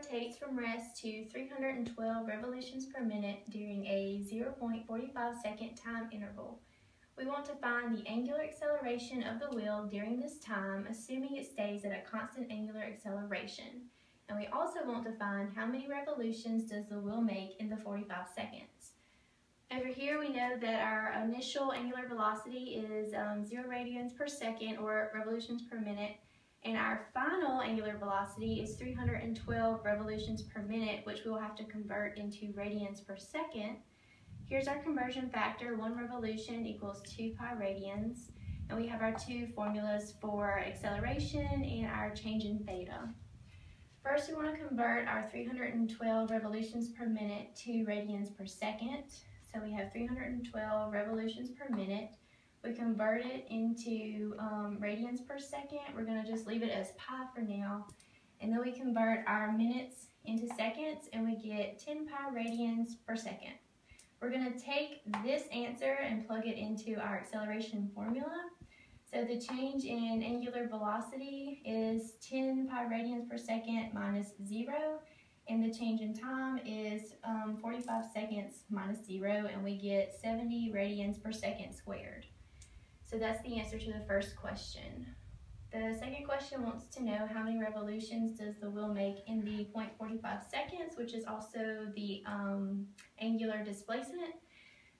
rotates from rest to 312 revolutions per minute during a 0.45 second time interval. We want to find the angular acceleration of the wheel during this time, assuming it stays at a constant angular acceleration. And we also want to find how many revolutions does the wheel make in the 45 seconds. Over here we know that our initial angular velocity is 0 radians per second, or revolutions per minute, and our final angular velocity is 312 revolutions per minute, which we will have to convert into radians per second. Here's our conversion factor: 1 revolution equals 2 pi radians, and we have our two formulas for acceleration and our change in theta. First, we want to convert our 312 revolutions per minute to radians per second. So we have 312 revolutions per minute. We convert it into radians per second. We're going to just leave it as pi for now. And then we convert our minutes into seconds, and we get 10 pi radians per second. We're going to take this answer and plug it into our acceleration formula. So the change in angular velocity is 10 pi radians per second minus 0. And the change in time is 45 seconds minus 0, and we get 70 radians per second squared. So that's the answer to the first question. The second question wants to know how many revolutions does the wheel make in the 0.45 seconds, which is also the angular displacement.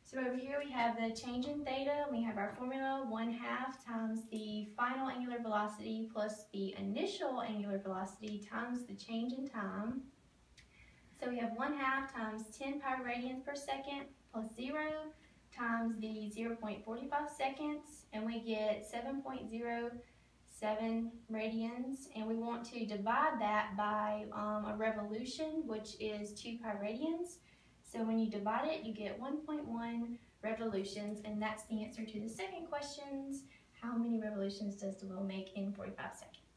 So over here we have the change in theta. We have our formula: 1/2 times the final angular velocity plus the initial angular velocity times the change in time. So we have 1/2 times 10 pi radians per second plus 0 times the 0.45 seconds, and we get 7.07 radians, and we want to divide that by a revolution, which is 2 pi radians. So when you divide it, you get 1.1 revolutions, and that's the answer to the second question: how many revolutions does the wheel make in 45 seconds?